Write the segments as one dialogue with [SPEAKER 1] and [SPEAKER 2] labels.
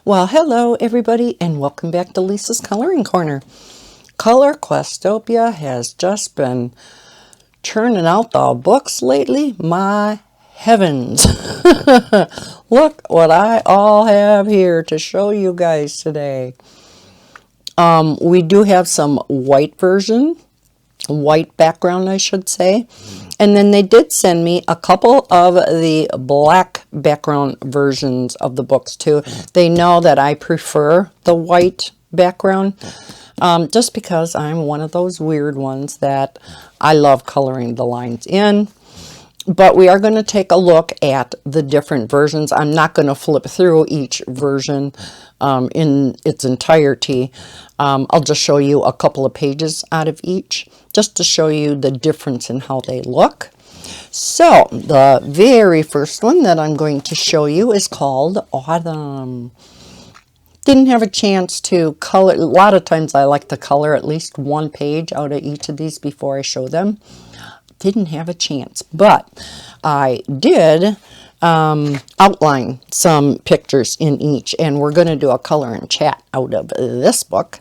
[SPEAKER 1] Well, hello everybody, and welcome back to Lisa's Coloring Corner. Color Questopia has just been churning out the books lately. My heavens. Look what I all have here to show you guys today. We do have some white background, I should say. And then they did send me a couple of the black background versions of the books too. They know that I prefer the white background just because I'm one of those weird ones that I love coloring the lines in. But we are going to take a look at the different versions. I'm not going to flip through each version in its entirety. I'll just show you a couple of pages out of each, just to show you the difference in how they look. So the very first one that I'm going to show you is called Autumn. Didn't have a chance to color. A lot of times I like to color at least one page out of each of these before I show them. Didn't have a chance, but I did outline some pictures in each, and we're going to do a color and chat out of this book.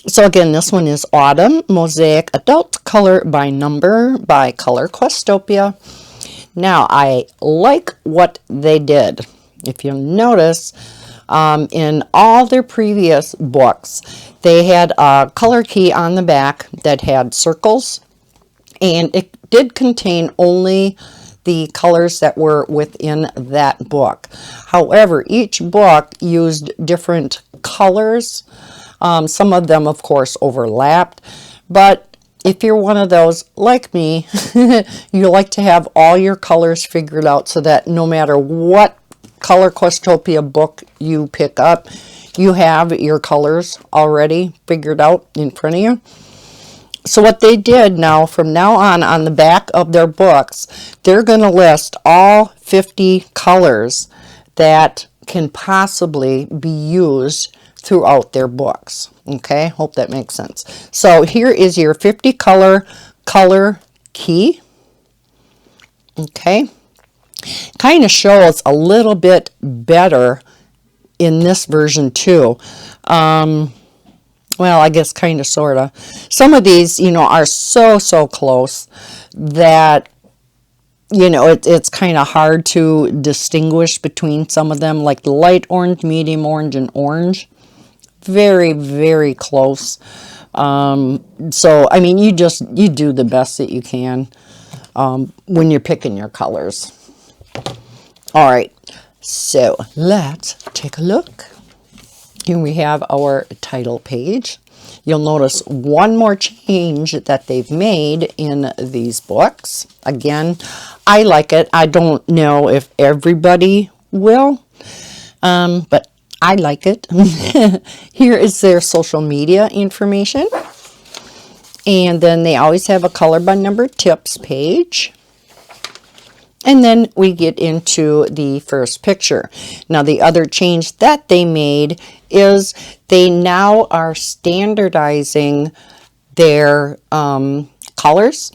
[SPEAKER 1] So again, this one is Autumn, Mosaic Adult Color by Number by Color Questopia. Now, I like what they did. If you'll notice, in all their previous books, they had a color key on the back that had circles, and it did contain only the colors that were within that book. However, each book used different colors. Some of them, of course, overlapped. But if you're one of those like me, you like to have all your colors figured out so that no matter what Color Questopia book you pick up, you have your colors already figured out in front of you. So what they did now, from now on the back of their books, they're going to list all 50 colors that can possibly be used throughout their books. Okay, hope that makes sense. So here is your 50 color key. Okay, kind of shows a little bit better in this version too. Well, I guess kind of, sort of. Some of these, are so close that, it's kind of hard to distinguish between some of them, like the light orange, medium orange, and orange. Very, very close. So, I mean, you do the best that you can when you're picking your colors. All right, so let's take a look. Here we have our title page. You'll notice one more change that they've made in these books. Again, I like it. I don't know if everybody will, but I like it. Here is their social media information. And then they always have a color by number tips page. And then we get into the first picture. Now, the other change that they made is they now are standardizing their colors.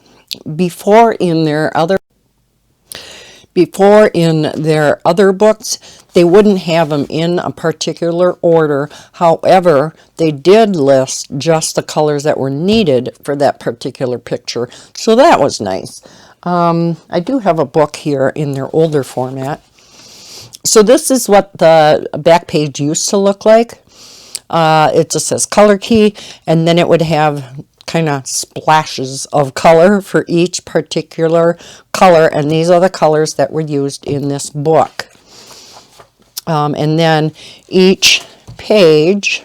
[SPEAKER 1] Before in their other books, they wouldn't have them in a particular order. However, they did list just the colors that were needed for that particular picture. So that was nice. I do have a book here in their older format. So this is what the back page used to look like. It just says color key, and then it would have kind of splashes of color for each particular color, and these are the colors that were used in this book. And then each page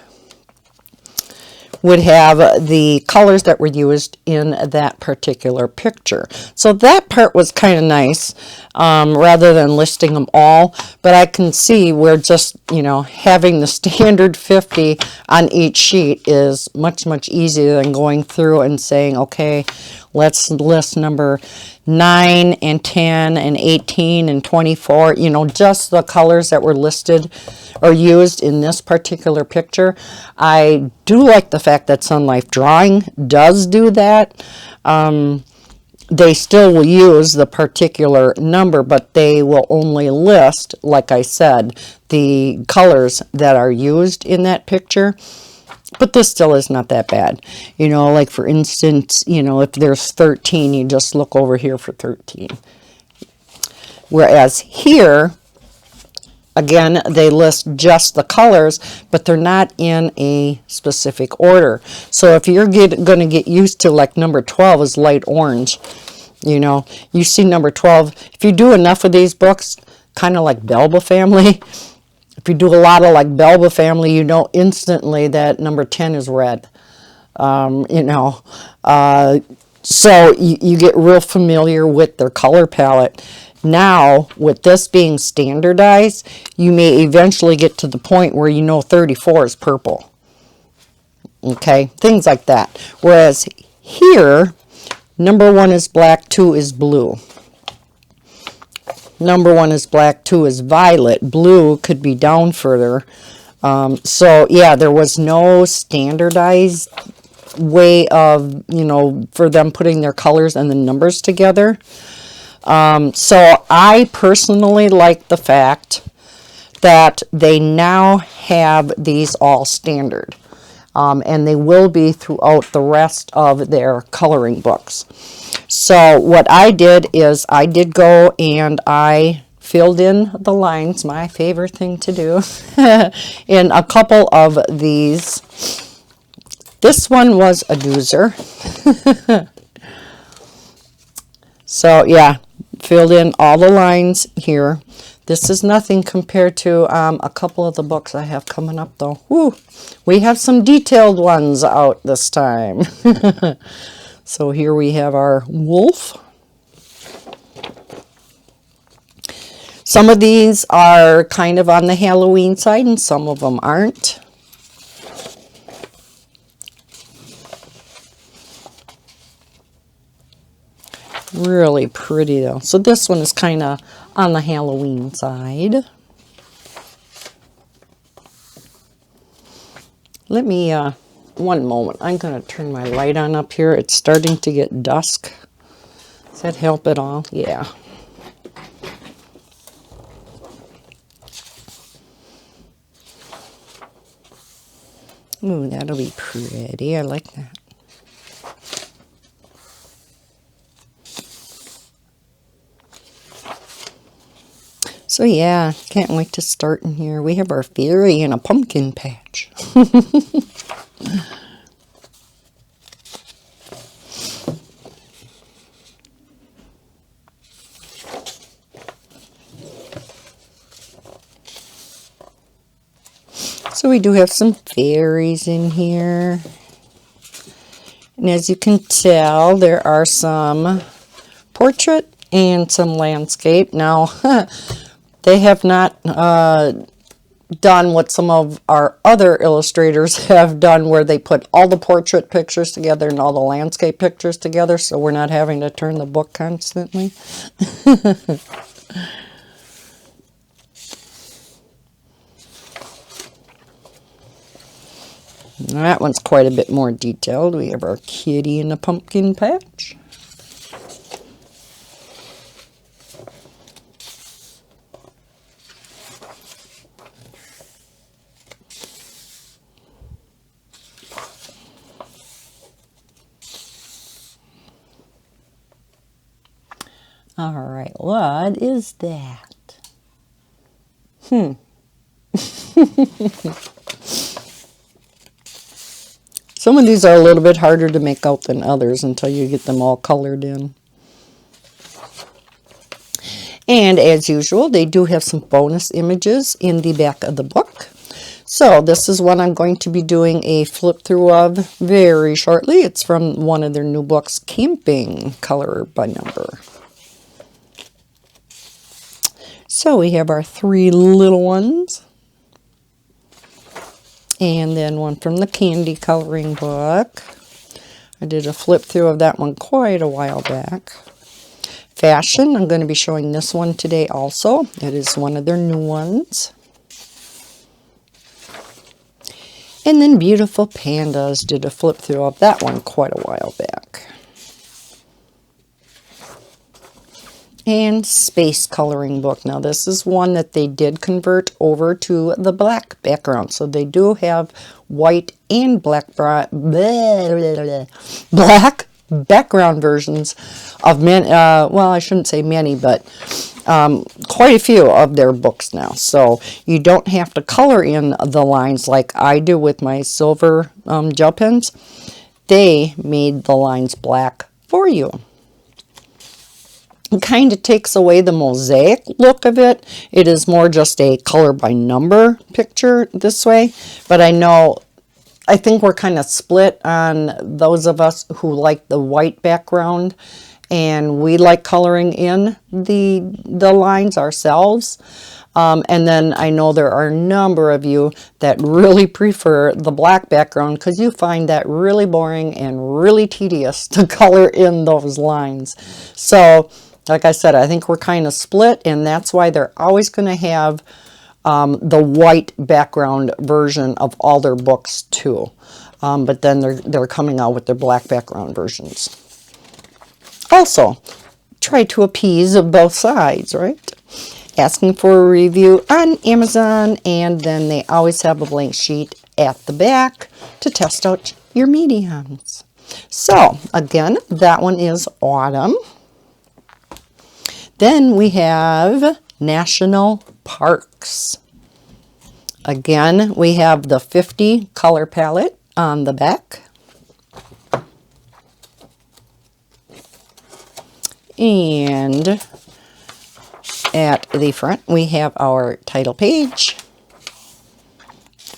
[SPEAKER 1] would have the colors that were used in that particular picture. So that part was kind of nice, rather than listing them all. But I can see where just, having the standard 50 on each sheet is much easier than going through and saying, okay, let's list number 9 and 10 and 18 and 24, just the colors that were listed or used in this particular picture. I do like the fact that Sun Life Drawing does do that. they still will use the particular number, but they will only list, like I said, the colors that are used in that picture. But this still is not that bad. You know, like for instance, you know, if there's 13, you just look over here for 13. Whereas here, again, they list just the colors, but they're not in a specific order. So if you're going to get used to, like, number 12 is light orange, you know, you see number 12. If you do enough of these books, kind of like Belba Family, if you do a lot of like Belba Family, you know instantly that number 10 is red. You know, so you get real familiar with their color palette. Now, with this being standardized, you may eventually get to the point where you know 34 is purple. Okay, things like that. Whereas here, number 1 is black, 2 is blue. Number 1 is black, 2 is violet. Blue could be down further. So, yeah, there was no standardized way of, you know, for them putting their colors and the numbers together. So I personally like the fact that they now have these all standard. And they will be throughout the rest of their coloring books. So what I did is I did go and I filled in the lines, my favorite thing to do, in a couple of these. This one was a doozer. So yeah, filled in all the lines here. This is nothing compared to a couple of the books I have coming up, though. Woo! We have some detailed ones out this time. So here we have our wolf. Some of these are kind of on the Halloween side, and some of them aren't. Really pretty, though. So this one is kind of on the Halloween side. Let me, one moment. I'm going to turn my light on up here. It's starting to get dusk. Does that help at all? Yeah. Ooh, that'll be pretty. I like that. So yeah, can't wait to start in here. We have our fairy in a pumpkin patch. So we do have some fairies in here. And as you can tell, there are some portrait and some landscape. Now, they have not done what some of our other illustrators have done, where they put all the portrait pictures together and all the landscape pictures together, so we're not having to turn the book constantly. That one's quite a bit more detailed. We have our kitty in the pumpkin patch. All right, what is that? Some of these are a little bit harder to make out than others until you get them all colored in. And as usual, they do have some bonus images in the back of the book. So this is one I'm going to be doing a flip through of very shortly. It's from one of their new books, Camping, Color by Number. So we have our 3 little ones. And then one from the candy coloring book. I did a flip through of that one quite a while back. Fashion, I'm going to be showing this one today also. It is one of their new ones. And then Beautiful Pandas, did a flip through of that one quite a while back. And Space Coloring Book. Now this is one that they did convert over to the black background. So they do have white and black background versions of many, well, I shouldn't say many, but quite a few of their books now. So you don't have to color in the lines like I do with my silver gel pens. They made the lines black for you. It kind of takes away the mosaic look of it. It is more just a color by number picture this way. But I think we're kind of split on those of us who like the white background, and we like coloring in the lines ourselves. And then I know there are a number of you that really prefer the black background because you find that really boring and really tedious to color in those lines. So, like I said, I think we're kind of split, and that's why they're always going to have the white background version of all their books too. But then they're coming out with their black background versions. Also, try to appease both sides, right? Asking for a review on Amazon, and then they always have a blank sheet at the back to test out your mediums. So, again, that one is Autumn. Then we have National Parks. Again, we have the 50 color palette on the back. And at the front, we have our title page,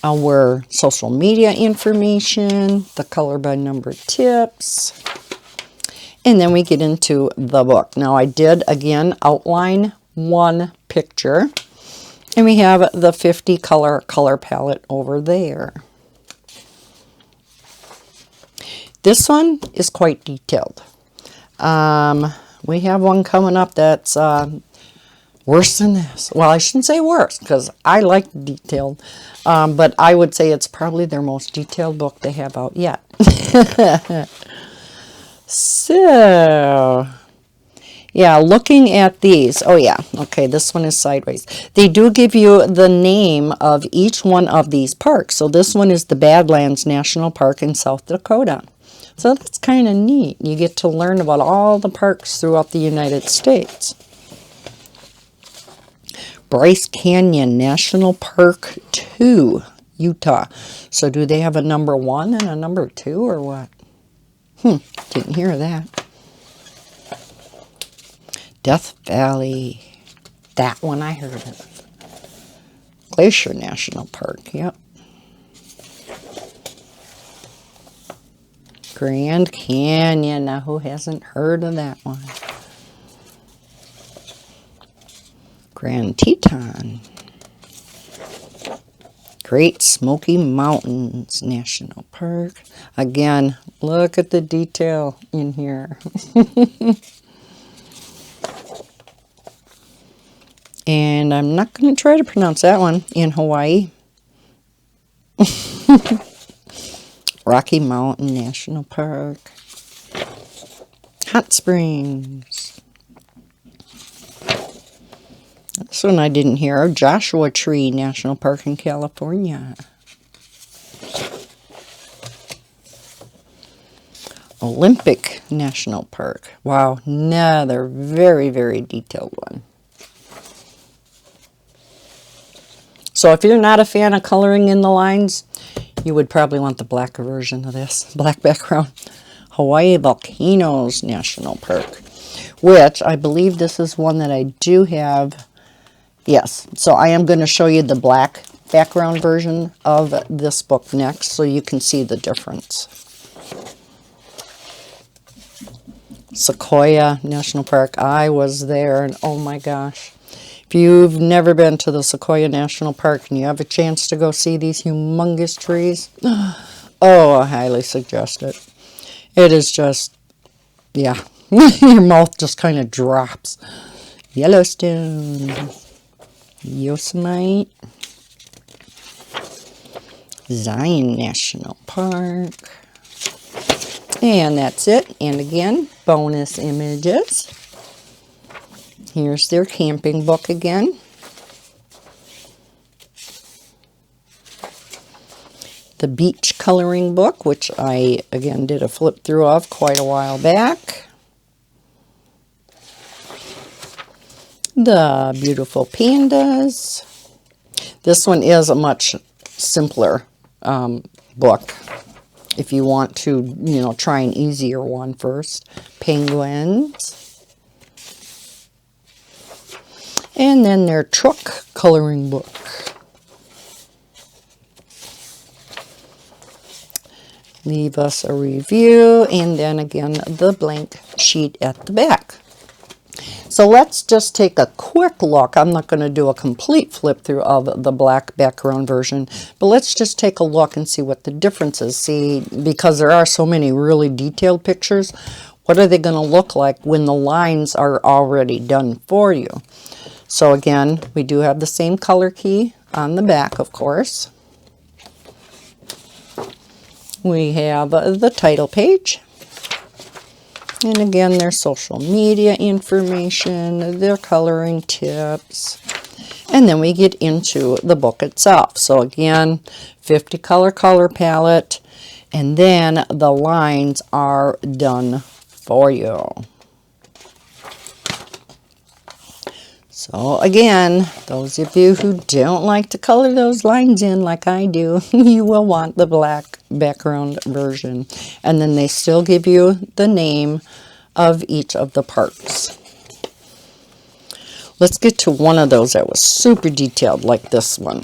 [SPEAKER 1] our social media information, the color by number tips, and then we get into the book. Now, I did, again, outline one picture, and we have the 50 color palette over there. This one is quite detailed. We have one coming up that's worse than this. Well, I shouldn't say worse, because I like detailed, but I would say it's probably their most detailed book they have out yet. So, yeah, looking at these, oh yeah, okay, this one is sideways. They do give you the name of each one of these parks. So this one is the Badlands National Park in South Dakota. So that's kind of neat. You get to learn about all the parks throughout the United States. Bryce Canyon National Park 2, Utah. So do they have a number 1 and a number 2 or what? Didn't hear that. Death Valley. That one I heard of. Glacier National Park, yep. Grand Canyon. Now, who hasn't heard of that one? Grand Teton. Great Smoky Mountains National Park. Again, look at the detail in here. And I'm not going to try to pronounce that one. In Hawaii. Rocky Mountain National Park. Hot Springs. This one I didn't hear of. Joshua Tree National Park in California. Olympic National Park. Wow, another very, very detailed one. So if you're not a fan of coloring in the lines, you would probably want the black version of this. Black background. Hawaii Volcanoes National Park. Which I believe this is one that I do have. Yes, so I am going to show you the black background version of this book next, so you can see the difference. Sequoia National Park. I was there, and oh my gosh. If you've never been to the Sequoia National Park and you have a chance to go see these humongous trees, oh, I highly suggest it. It is just, yeah, your mouth just kind of drops. Yellowstone. Yosemite, Zion National Park, and that's it. And again, bonus images. Here's their camping book again. The beach coloring book, which I, again, did a flip through of quite a while back. The beautiful pandas. This one is a much simpler book. If you want to, you know, try an easier one first. Penguins. And then their truck coloring book. Leave us a review, and then again the blank sheet at the back. So let's just take a quick look. I'm not going to do a complete flip through of the black background version, but let's just take a look and see what the difference is. See, because there are so many really detailed pictures, what are they going to look like when the lines are already done for you? So again, we do have the same color key on the back, of course. We have the title page. And again, their social media information, their coloring tips. And then we get into the book itself. So again, 50 color palette. And then the lines are done for you. So again, those of you who don't like to color those lines in like I do, you will want the black background version. And then they still give you the name of each of the parks. Let's get to one of those that was super detailed, like this one.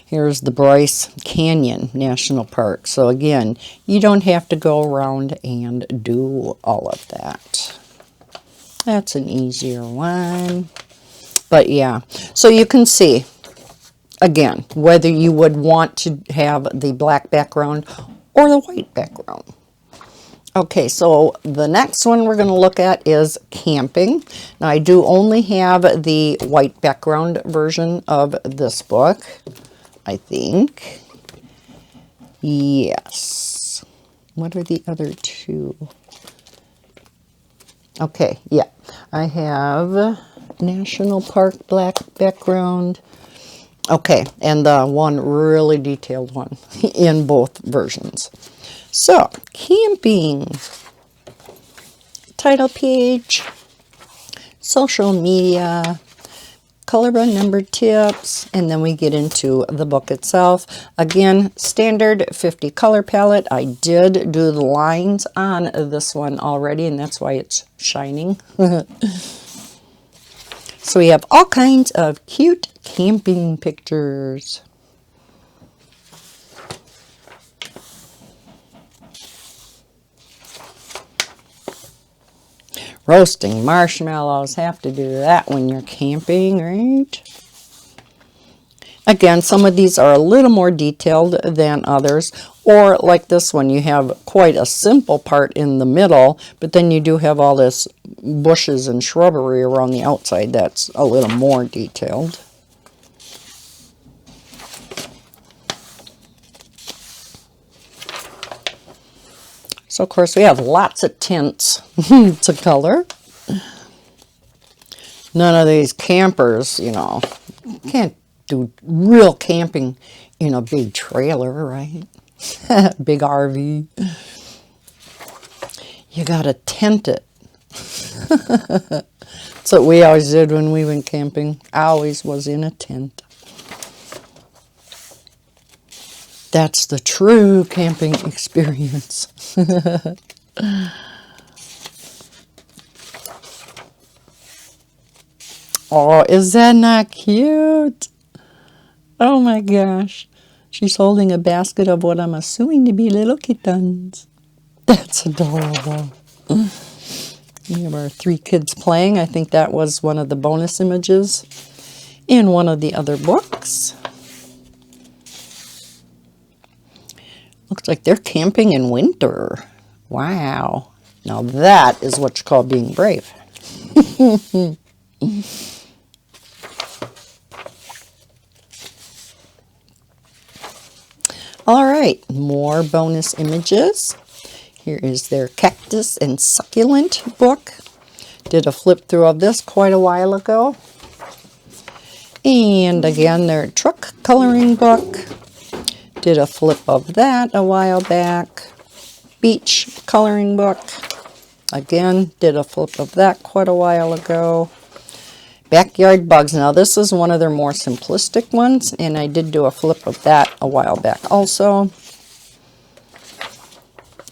[SPEAKER 1] Here's the Bryce Canyon National Park. So again, you don't have to go around and do all of that. That's an easier one. But yeah, so you can see, again, whether you would want to have the black background or the white background. Okay, so the next one we're going to look at is camping. Now, I do only have the white background version of this book, I think. Yes. What are the other two? Okay, yeah. I have National Park black background. Okay, and the one really detailed one in both versions. So, camping, title page, social media, color by number tips, and then we get into the book itself. Again, standard 50 color palette. I did do the lines on this one already, and that's why it's shining. So we have all kinds of cute camping pictures. Roasting marshmallows, have to do that when you're camping, right? Again, some of these are a little more detailed than others, or like this one, you have quite a simple part in the middle, but then you do have all this bushes and shrubbery around the outside that's a little more detailed. So, of course, we have lots of tints to color. None of these campers, you know, can't do real camping in a big trailer, right? Big RV. You gotta tent it. That's what we always did when we went camping. I always was in a tent. That's the true camping experience. Oh, is that not cute? Oh my gosh. She's holding a basket of what I'm assuming to be little kittens. That's adorable. We have our 3 kids playing. I think that was one of the bonus images in one of the other books. Looks like they're camping in winter. Wow. Now that is what you call being brave. All right, more bonus images. Here is their cactus and succulent book. Did a flip through of this quite a while ago. And again, their truck coloring book. Did a flip of that a while back. Beach coloring book. Again, did a flip of that quite a while ago. Backyard bugs. Now this is one of their more simplistic ones, and I did do a flip of that a while back also.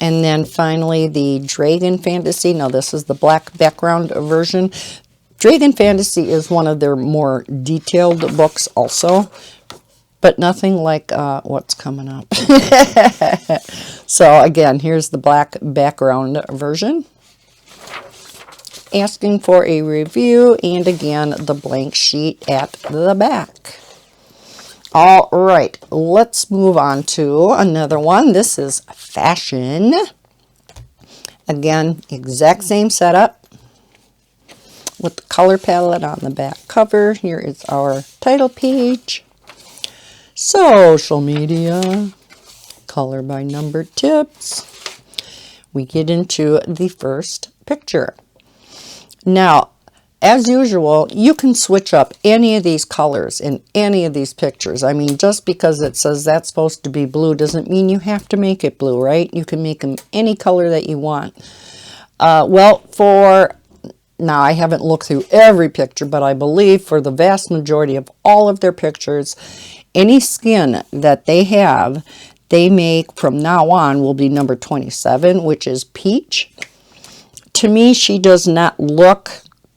[SPEAKER 1] And then finally the Dragon Fantasy. Now this is the black background version. Dragon Fantasy is one of their more detailed books also, but nothing like what's coming up. So again, here's the black background version. Asking for a review, and again, the blank sheet at the back. All right, let's move on to another one. This is Fashion. Again, exact same setup with the color palette on the back cover. Here is our title page. Social media, color by number tips. We get into the first picture. Now, as usual, you can switch up any of these colors in any of these pictures. I mean, just because it says that's supposed to be blue doesn't mean you have to make it blue, right? You can make them any color that you want. Well, now I haven't looked through every picture, but I believe for the vast majority of all of their pictures, any skin that they have, they make from now on will be number 27, which is peach. To me, she does not look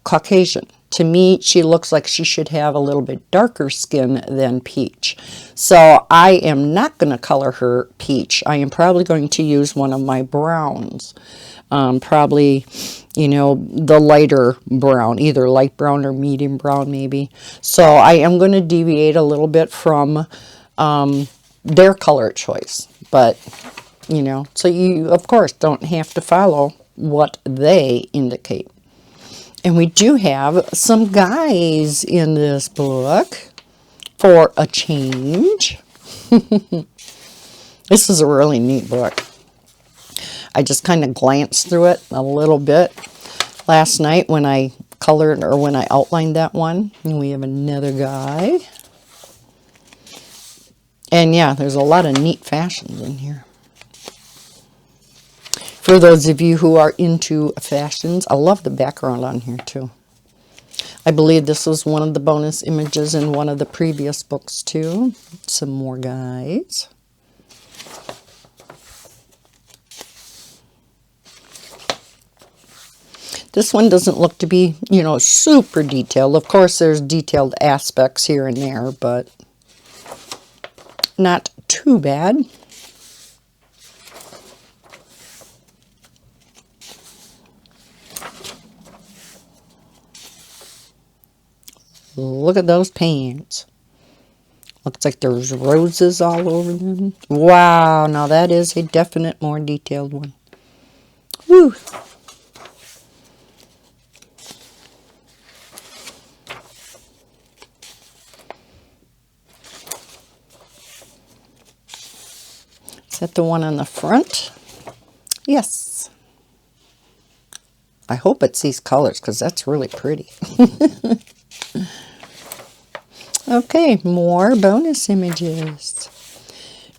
[SPEAKER 1] Caucasian. To me, she looks like she should have a little bit darker skin than peach. So I am not going to color her peach. I am probably going to use one of my browns. Probably, you know, the lighter brown, either light brown or medium brown maybe. So I am going to deviate a little bit from their color choice. But, you know, so you, of course, don't have to follow what they indicate. And we do have some guys in this book for a change. This is a really neat book. I just kind of glanced through it a little bit last night when I colored or when I outlined that one. And we have another guy. And yeah, there's a lot of neat fashions in here. For those of you who are into fashions, I love the background on here too. I believe this was one of the bonus images in one of the previous books too. Some more guys. This one doesn't look to be, you know, super detailed. Of course, there's detailed aspects here and there, but not too bad. Look at those pants. Looks like there's roses all over them. Wow, now that is a definite more detailed one. Woo! Is that the one on the front? Yes. I hope it's these colors because that's really pretty. Okay, more bonus images.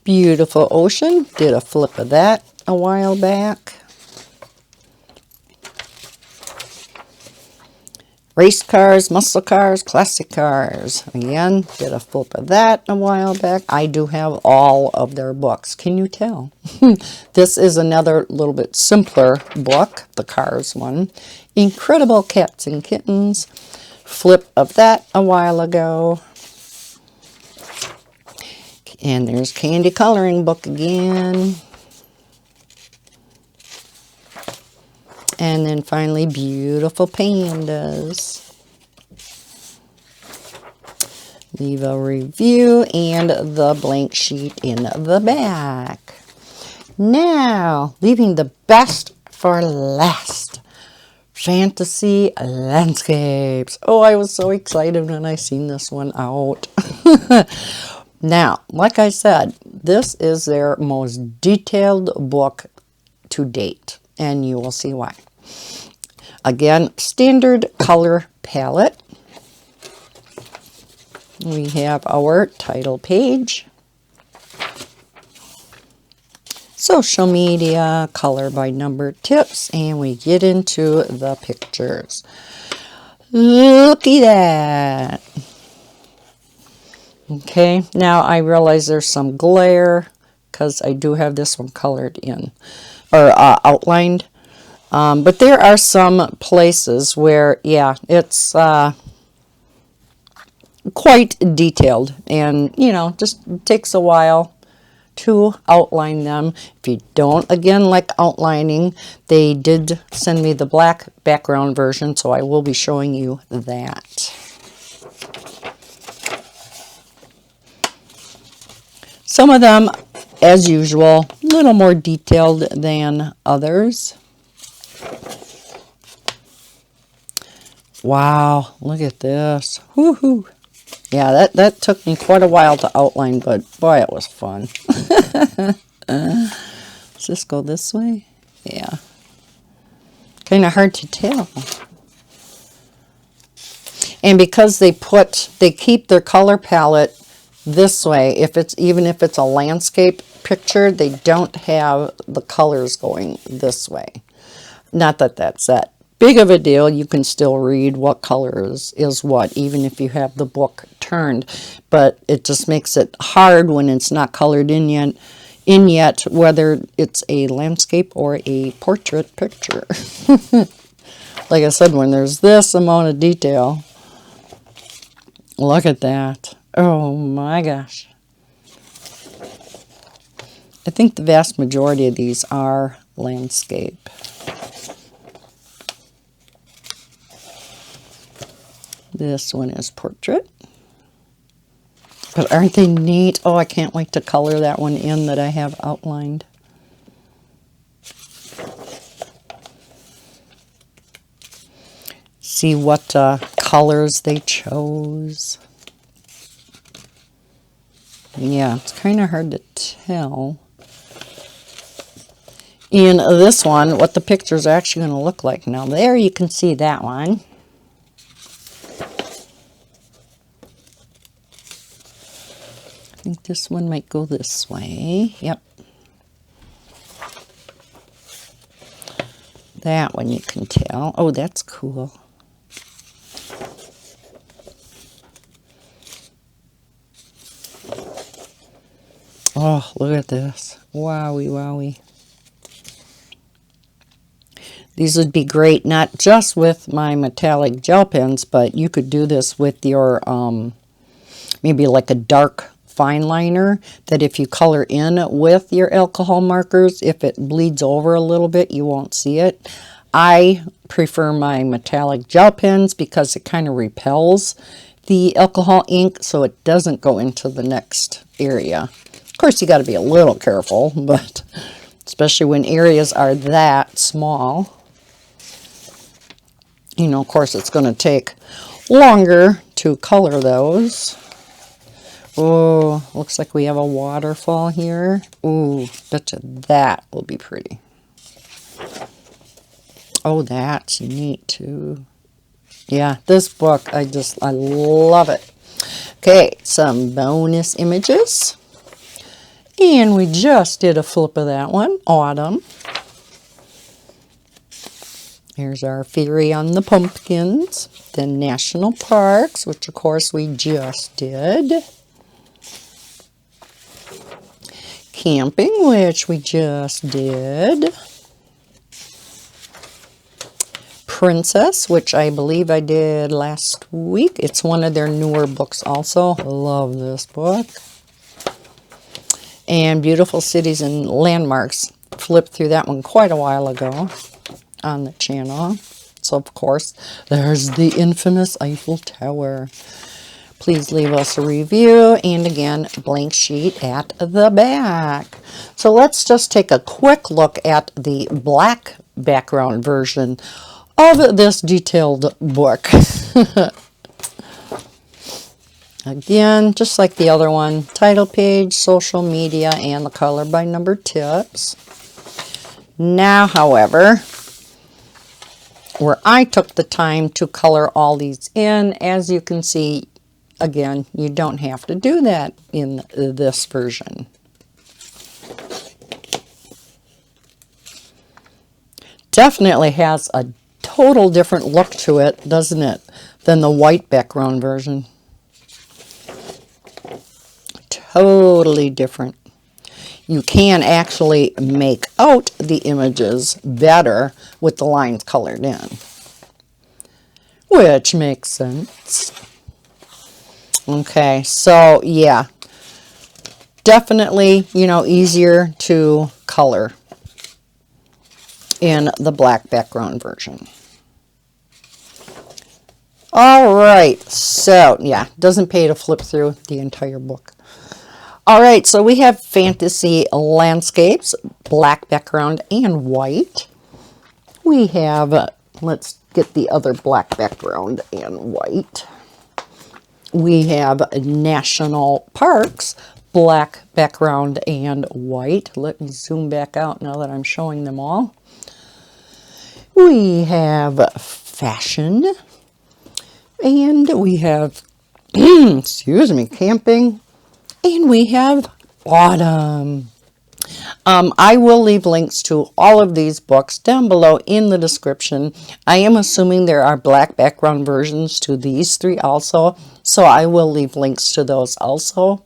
[SPEAKER 1] Beautiful ocean. Did a flip of that a while back. Race cars, muscle cars, classic cars. Again, did a flip of that a while back. I do have all of their books. Can you tell? This is another little bit simpler book, the Cars one. Incredible Cats and Kittens. Flip of that a while ago. And there's Candy Coloring Book again. And then finally, Beautiful Pandas. Leave a review and the blank sheet in the back. Now, leaving the best for last. Fantasy Landscapes. Oh, I was so excited when I seen this one out. Now, like I said, this is their most detailed book to date, and you will see why. Again, standard color palette. We have our title page, social media, color by number tips, and we get into the pictures. Looky that. Okay, now I realize there's some glare because I do have this one colored in, or outlined. But there are some places where, yeah, it's quite detailed, and you know, just takes a while to outline them. If you don't again like outlining, they did send me the black background version, so I will be showing you that. Some of them, as usual, a little more detailed than others. Wow, look at this. Woohoo! Yeah, that took me quite a while to outline, but boy, it was fun. Does this go this way? Yeah. Kind of hard to tell. And because they keep their color palette this way, even if it's a landscape picture, they don't have the colors going this way. Not that that's that big of a deal. You can still read what color is what, even if you have the book turned, but it just makes it hard when it's not colored in yet, whether it's a landscape or a portrait picture. Like I said, when there's this amount of detail, look at that. Oh my gosh. I think the vast majority of these are landscape. This one is portrait. But aren't they neat? Oh, I can't wait to color that one in that I have outlined. See what colors they chose. Yeah, it's kind of hard to tell in this one what the picture's actually going to look like. Now there you can see that one. I think this one might go this way. Yep. That one you can tell. Oh, that's cool. Oh, look at this. Wowie, wowie. These would be great, not just with my metallic gel pens, but you could do this with your, maybe like a dark fine liner, that if you color in with your alcohol markers, if it bleeds over a little bit, you won't see it. I prefer my metallic gel pens because it kind of repels the alcohol ink, so it doesn't go into the next area. Of course, you got to be a little careful, but especially when areas are that small. You know, of course, it's going to take longer to color those. Oh, looks like we have a waterfall here. Ooh, betcha that will be pretty. Oh, that's neat too. Yeah, this book, I love it. Okay, some bonus images. And we just did a flip of that one, autumn. Here's our theory on the pumpkins. The national parks, which of course we just did. Camping, which we just did. Princess, which I believe I did last week. It's one of their newer books also. Love this book. And Beautiful Cities and Landmarks. Flipped through that one quite a while ago on the channel. So, of course, there's the infamous Eiffel Tower. Please leave us a review. And again, blank sheet at the back. So let's just take a quick look at the black background version of this detailed book. Again, just like the other one, title page, social media, and the color by number tips. Now, however, where I took the time to color all these in. As you can see, again, you don't have to do that in this version. Definitely has a total different look to it, doesn't it, than the white background version. Totally different. You can actually make out the images better with the lines colored in, which makes sense. Okay, so yeah, definitely, you know, easier to color in the black background version. All right, so yeah, doesn't pay to flip through the entire book. All right, so we have fantasy landscapes, black background and white. We have, let's get the other black background and white. We have national parks, black background and white. Let me zoom back out now that I'm showing them all. We have fashion, and we have, excuse me, camping, and we have autumn. I will leave links to all of these books down below in the description. I am assuming there are black background versions to these three also, so I will leave links to those also.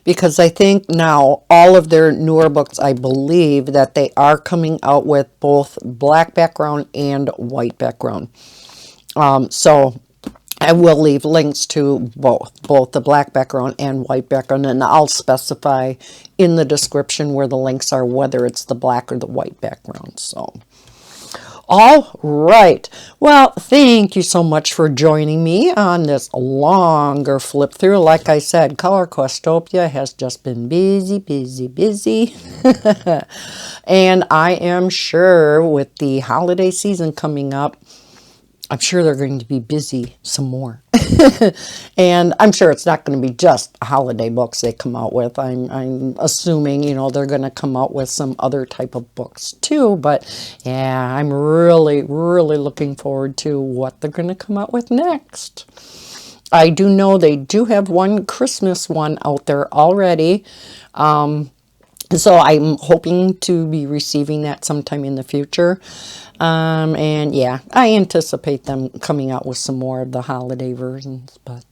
[SPEAKER 1] Because I think now all of their newer books, I believe that they are coming out with both black background and white background. So I will leave links to both the black background and white background, and I'll specify in the description where the links are, whether it's the black or the white background. So, all right. Well, thank you so much for joining me on this longer flip through. Like I said, Color Questopia has just been busy, busy, busy. And I am sure with the holiday season coming up, I'm sure they're going to be busy some more. And I'm sure it's not going to be just holiday books they come out with. I'm assuming, you know, they're going to come out with some other type of books too. But yeah, I'm really, really looking forward to what they're going to come out with next. I do know they do have one Christmas one out there already. So I'm hoping to be receiving that sometime in the future. And yeah, I anticipate them coming out with some more of the holiday versions. But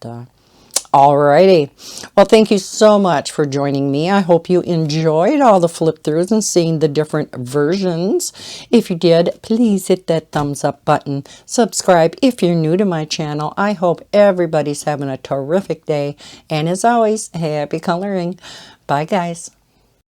[SPEAKER 1] alrighty. Well, thank you so much for joining me. I hope you enjoyed all the flip throughs and seeing the different versions. If you did, please hit that thumbs up button. Subscribe if you're new to my channel. I hope everybody's having a terrific day. And as always, happy coloring. Bye, guys.